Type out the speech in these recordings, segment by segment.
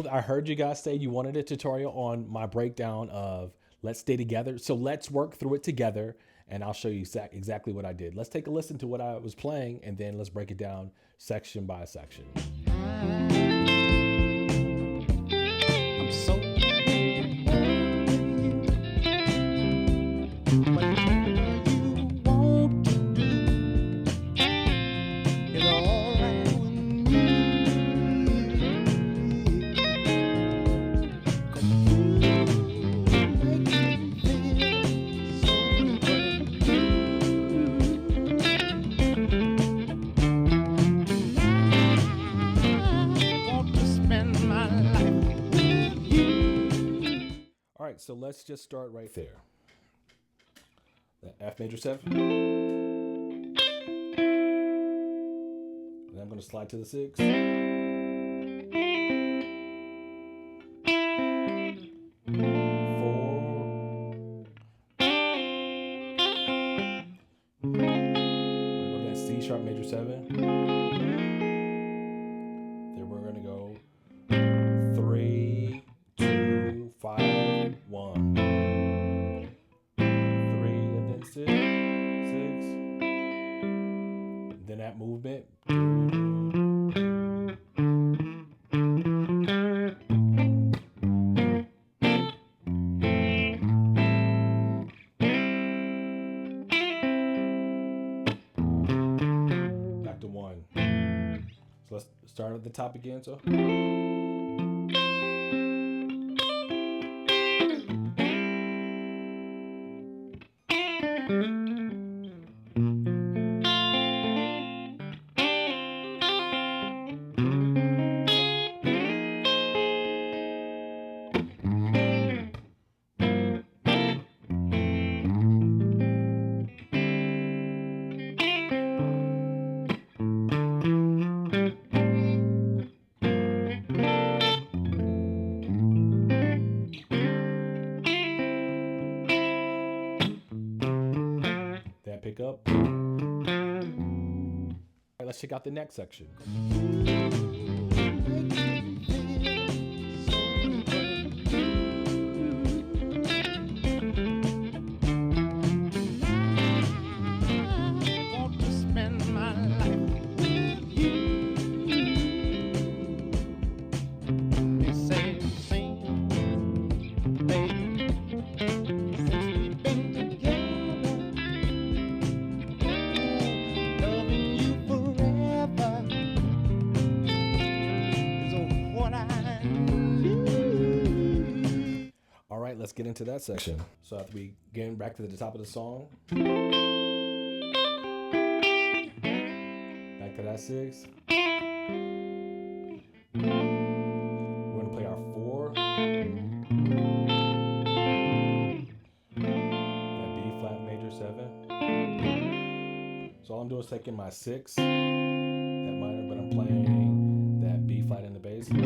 I heard you guys say you wanted a tutorial on my breakdown of Let's Stay Together. So let's work through it together and I'll show you exactly what I did. Let's take a listen to what I was playing and then let's break it down section by section. I'm so whatever you want to do is all right with me. 'Cause you make me feel so brand I want to spend my life with you. All right, so let's just start right there. The F major 7. And I'm going to slide to the 6. 4. We're going to go to that C sharp major 7. Then we're going to go 3, 2, 5, 1. 3 and then 6. Then that movement. Back to 1. So let's start at the top again. So. That pick up. All right, let's check out the next section. I want to spend my life with you. They say, sing, baby, since we've been together, loving you forever is what I need. All right, let's get into that section. So after we get back to the top of the song, back to that 6. We're going to play our 4. That B flat major 7. So all I'm doing is taking my 6, that minor, but I'm playing that B flat in the bass. Back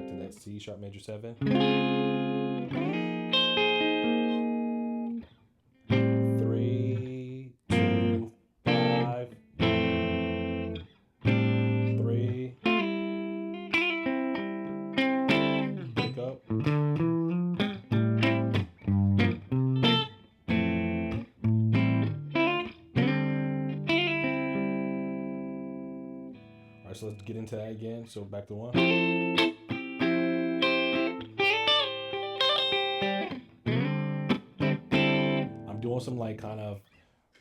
to that C sharp major 7. 3, 2, 5, 3. Pick up. All right, so let's get into that again. So back to 1. I'm doing some like kind of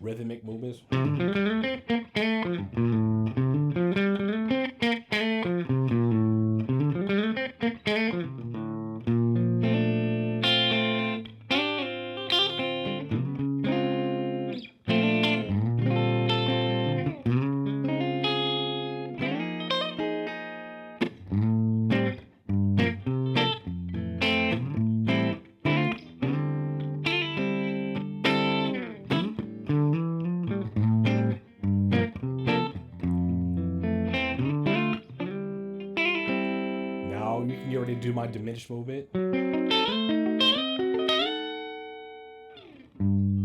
rhythmic movements. Now you can get ready to do my diminished movement. We're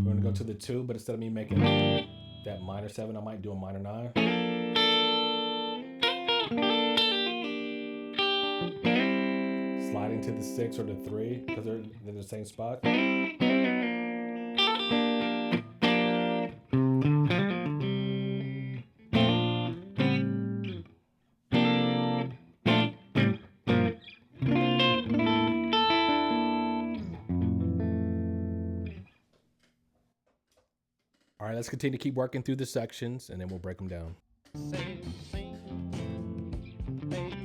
going to go to the 2, but instead of me making that minor 7, I might do a minor 9. into the 6 or the 3 because they're in the same spot. All right, let's continue to keep working through the sections and then we'll break them down. Say, sing, baby.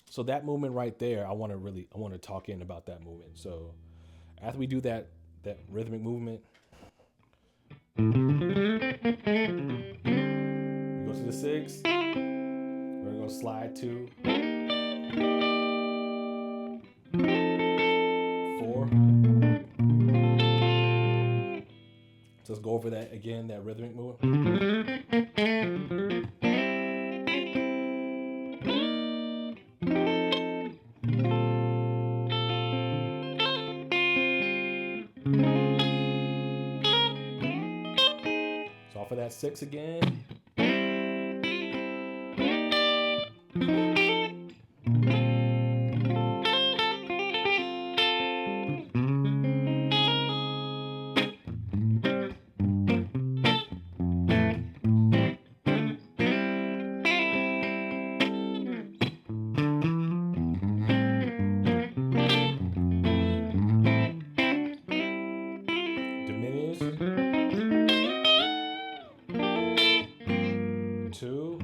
So that movement right there, I want to talk in about that movement. So after we do that rhythmic movement, we go to the 6. We're gonna go slide to 4. So let's go over that again, that rhythmic movement. So off of that 6 again. Diminish. 2.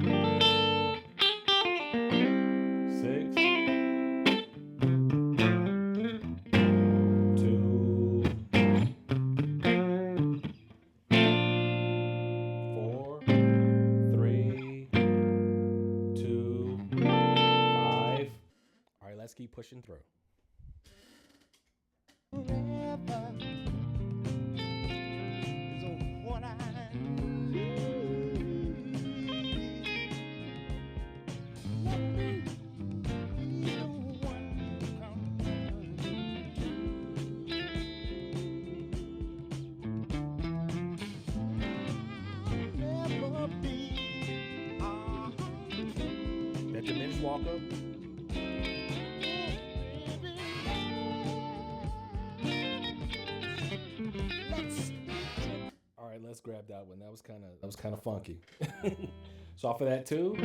6. 2. 4. 3. 2. 5. All right, let's keep pushing through. Forever is what I need. Let me be the one to come never be That diminished walk up. All right, let's grab that one. That was kind of funky. So off of that 2,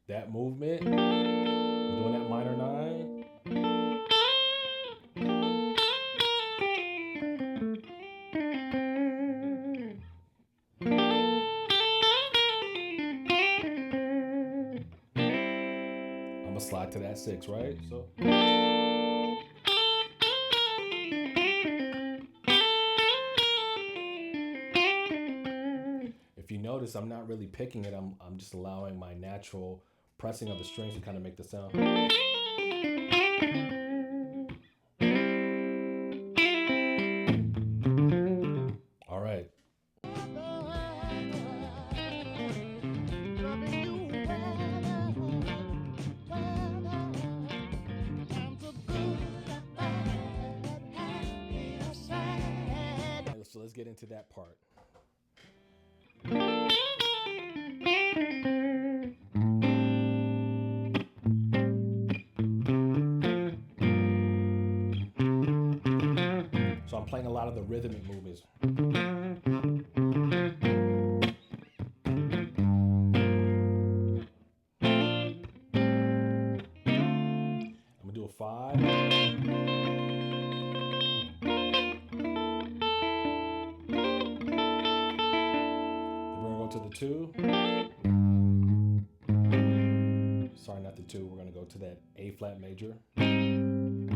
that movement, I'm doing that minor 9. I'm gonna slide to that 6, right? So. If you notice, I'm not really picking it. I'm just allowing my natural pressing of the strings to kind of make the sound. All right. So let's get into that part. So I'm playing a lot of the rhythmic movements. I'm gonna do a 5. To the 2. Sorry, not the 2. We're gonna go to that A flat major. We're gonna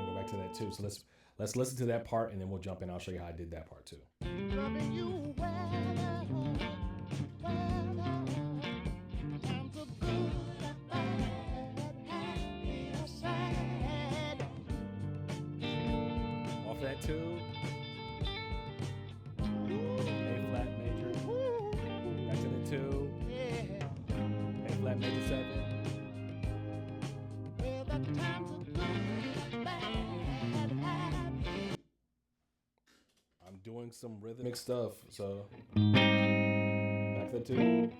go back to that 2. So let's listen to that part and then we'll jump in. I'll show you how I did that part too. Off that 2. Back to the 2. A flat major 7. doing some rhythmic stuff. So back to the 2.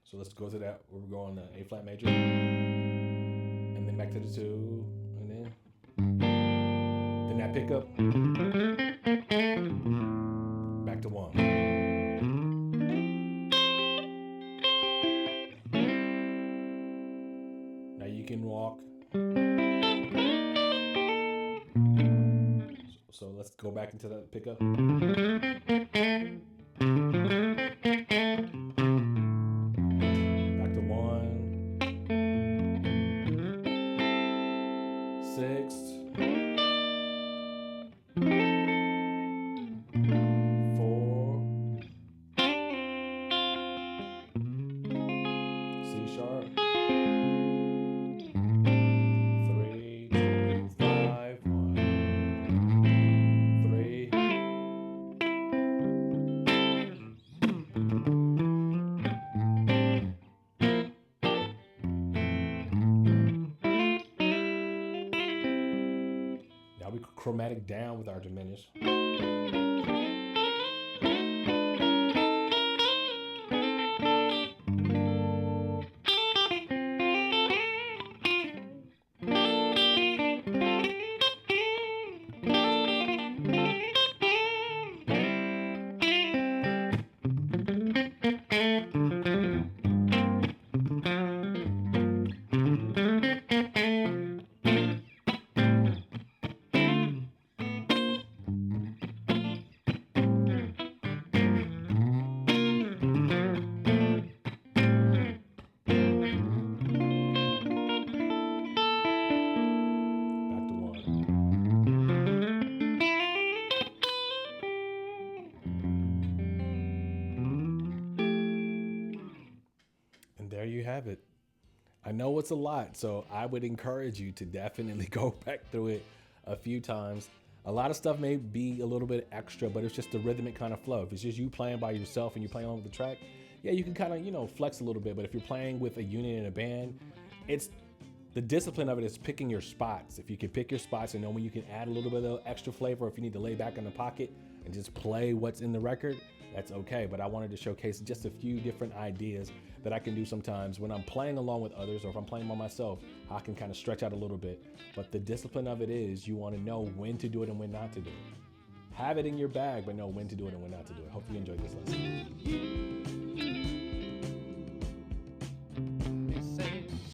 So let's go to that where we're going to A flat major, and then back to the 2, and then that pickup back to 1. Now you can walk. So let's go back into that pickup. Back to 1. 6. 4. C sharp. 3, 2, 5, 1, 3. Now we chromatic down with our diminished. There you have it. I know it's a lot, so I would encourage you to definitely go back through it a few times. A lot of stuff may be a little bit extra, but it's just the rhythmic kind of flow. If it's just you playing by yourself and you're playing on the track, yeah, you can kind of, flex a little bit. But if you're playing with a unit in a band, it's the discipline of it is picking your spots. If you can pick your spots and know when you can add a little bit of extra flavor, if you need to lay back in the pocket and just play what's in the record, that's okay. But I wanted to showcase just a few different ideas that I can do sometimes when I'm playing along with others, or if I'm playing by myself, I can kind of stretch out a little bit. But the discipline of it is you want to know when to do it and when not to do it. Have it in your bag, but know when to do it and when not to do it. Hope you enjoyed this lesson.